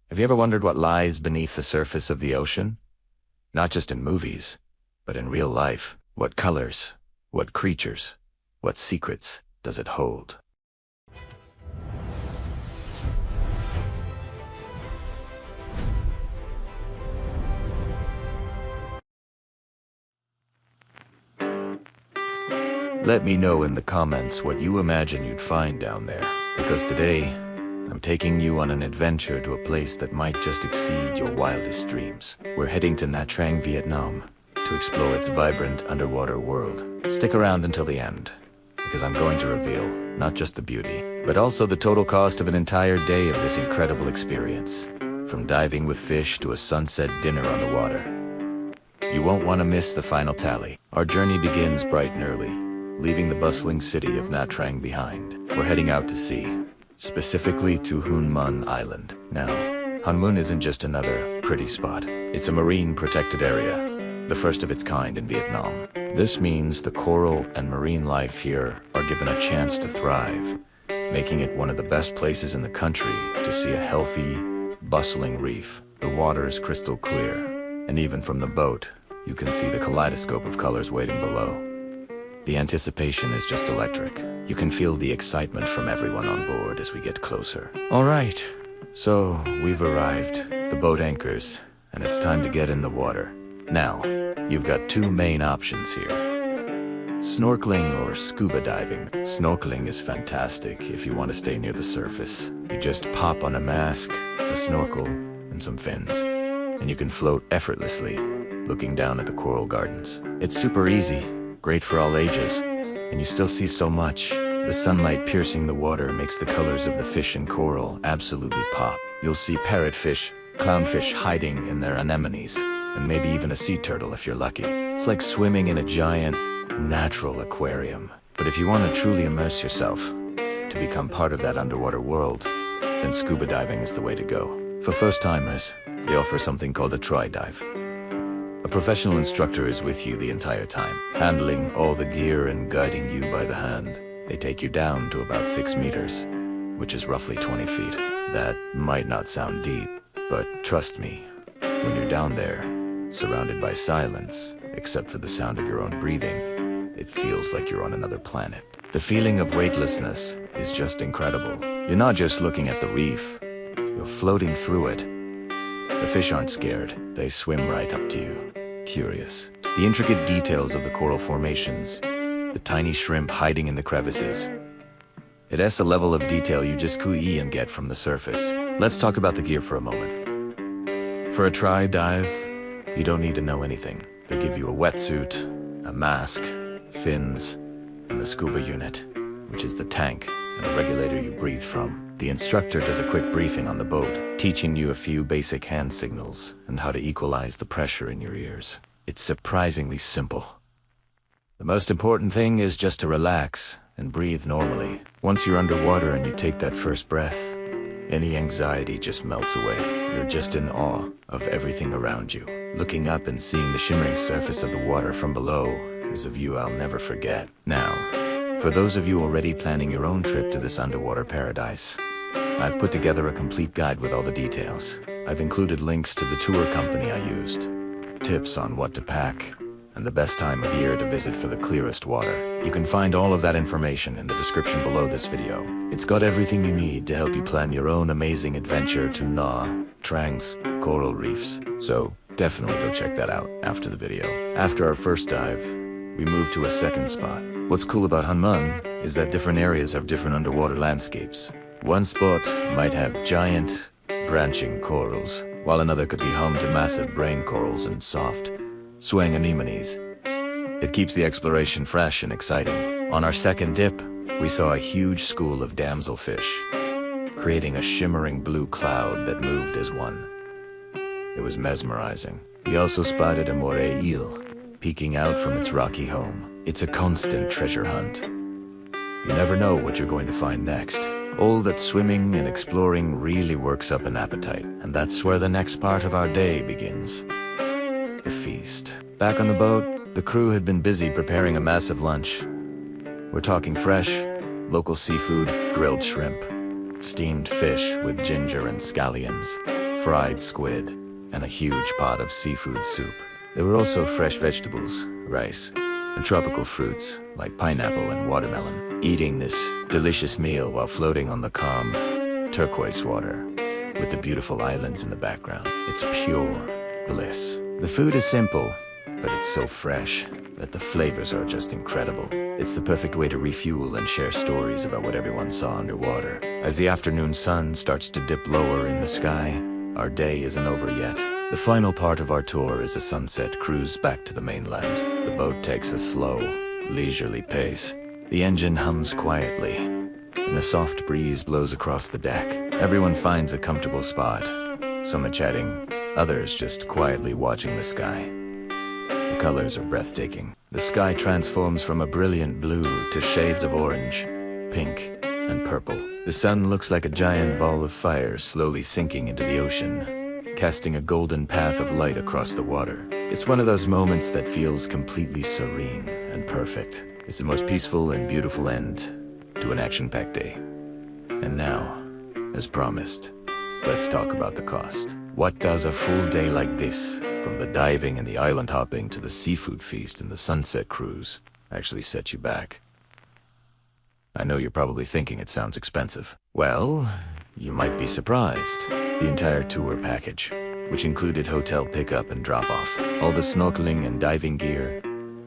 Have you ever wondered what lies beneath the surface of the ocean? Not just in movies, but in real life. What colors, what creatures, what secrets does it hold? Let me know in the comments what you imagine you'd find down there, because today, I'm taking you on an adventure to a place that might just exceed your wildest dreams. We're heading to Nha Trang, Vietnam, to explore its vibrant underwater world. Stick around until the end, because I'm going to reveal not just the beauty, but also the total cost of an entire day of this incredible experience. From diving with fish to a sunset dinner on the water. You won't want to miss the final tally. Our journey begins bright and early, leaving the bustling city of Nha Trang behind. We're heading out to sea, specifically to Hun Mun Island. Now, Hun Mun isn't just another pretty spot. It's a marine protected area, the first of its kind in Vietnam. This means the coral and marine life here are given a chance to thrive, making it one of the best places in the country to see a healthy, bustling reef. The water is crystal clear, and even from the boat, you can see the kaleidoscope of colors waiting below. The anticipation is just electric. You can feel the excitement from everyone on board as we get closer. All right, so we've arrived. The boat anchors, and it's time to get in the water. Now, you've got two main options here. Snorkeling or scuba diving. Snorkeling is fantastic if you want to stay near the surface. You just pop on a mask, a snorkel, and some fins, and you can float effortlessly, looking down at the coral gardens. It's super easy. Great for all ages, and you still see so much. The sunlight piercing the water makes the colors of the fish and coral absolutely pop. You'll see parrotfish, clownfish hiding in their anemones, and maybe even a sea turtle if you're lucky. It's like swimming in a giant, natural aquarium. But if you want to truly immerse yourself, to become part of that underwater world, then scuba diving is the way to go. For first-timers, they offer something called a tri-dive. A professional instructor is with you the entire time, handling all the gear and guiding you by the hand. They take you down to about 6 meters, which is roughly 20 feet. That might not sound deep, but trust me, when you're down there, surrounded by silence, except for the sound of your own breathing, it feels like you're on another planet. The feeling of weightlessness is just incredible. You're not just looking at the reef, you're floating through it. The fish aren't scared, they swim right up to you. Curious. The intricate details of the coral formations, the tiny shrimp hiding in the crevices. It has a level of detail you just couldn't get from the surface. Let's talk about the gear for a moment. For a tri-dive, you don't need to know anything. They give you a wetsuit, a mask, fins, and the scuba unit, which is the tank and the regulator you breathe from. The instructor does a quick briefing on the boat, teaching you a few basic hand signals and how to equalize the pressure in your ears. It's surprisingly simple. The most important thing is just to relax and breathe normally. Once you're underwater and you take that first breath, any anxiety just melts away. You're just in awe of everything around you. Looking up and seeing the shimmering surface of the water from below is a view I'll never forget. Now, for those of you already planning your own trip to this underwater paradise, I've put together a complete guide with all the details. I've included links to the tour company I used, tips on what to pack, and the best time of year to visit for the clearest water. You can find all of that information in the description below this video. It's got everything you need to help you plan your own amazing adventure to Nha Trang's coral reefs. So definitely go check that out after the video. After our first dive, we moved to a second spot. What's cool about Hun Mun is that different areas have different underwater landscapes. One spot might have giant, branching corals, while another could be home to massive brain corals and soft, swaying anemones. It keeps the exploration fresh and exciting. On our second dip, we saw a huge school of damselfish, creating a shimmering blue cloud that moved as one. It was mesmerizing. We also spotted a moray eel, peeking out from its rocky home. It's a constant treasure hunt. You never know what you're going to find next. All that swimming and exploring really works up an appetite, and that's where the next part of our day begins. The feast. Back on the boat, the crew had been busy preparing a massive lunch. We're talking fresh, local seafood, grilled shrimp, steamed fish with ginger and scallions, fried squid, and a huge pot of seafood soup. There were also fresh vegetables, rice, and tropical fruits like pineapple and watermelon. Eating this delicious meal while floating on the calm, turquoise water with the beautiful islands in the background. It's pure bliss. The food is simple, but it's so fresh that the flavors are just incredible. It's the perfect way to refuel and share stories about what everyone saw underwater. As the afternoon sun starts to dip lower in the sky, our day isn't over yet. The final part of our tour is a sunset cruise back to the mainland. The boat takes a slow, leisurely pace. The engine hums quietly, and a soft breeze blows across the deck. Everyone finds a comfortable spot. Some are chatting, others just quietly watching the sky. The colors are breathtaking. The sky transforms from a brilliant blue to shades of orange, pink, and purple. The sun looks like a giant ball of fire slowly sinking into the ocean, casting a golden path of light across the water. It's one of those moments that feels completely serene and perfect. It's the most peaceful and beautiful end to an action-packed day. And now, as promised, let's talk about the cost. What does a full day like this, from the diving and the island hopping to the seafood feast and the sunset cruise, actually set you back? I know you're probably thinking it sounds expensive. Well, you might be surprised. The entire tour package, which included hotel pickup and drop-off, all the snorkeling and diving gear,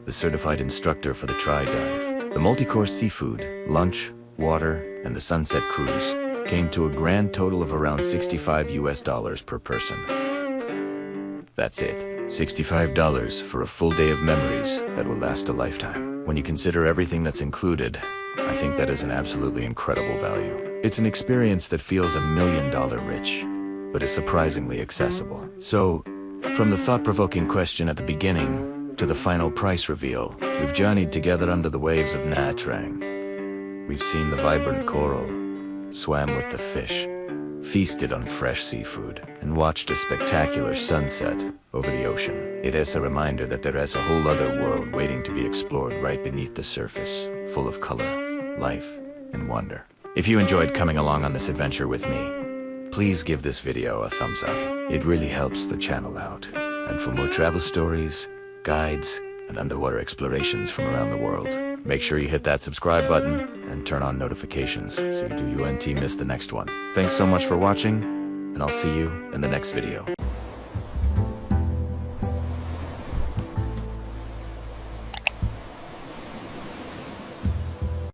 the certified instructor for the tri-dive, the multi-course seafood, lunch, water, and the sunset cruise, came to a grand total of around $65 per person. That's it. $65 for a full day of memories that will last a lifetime. When you consider everything that's included, I think that is an absolutely incredible value. It's an experience that feels $1 million rich, but is surprisingly accessible. So, from the thought-provoking question at the beginning to the final price reveal, we've journeyed together under the waves of Nha Trang. We've seen the vibrant coral, swam with the fish, feasted on fresh seafood, and watched a spectacular sunset over the ocean. It is a reminder that there is a whole other world waiting to be explored right beneath the surface, full of color, life, and wonder. If you enjoyed coming along on this adventure with me, please give this video a thumbs up. It really helps the channel out. And for more travel stories, guides, and underwater explorations from around the world, make sure you hit that subscribe button and turn on notifications so you don't miss the next one. Thanks so much for watching, and I'll see you in the next video.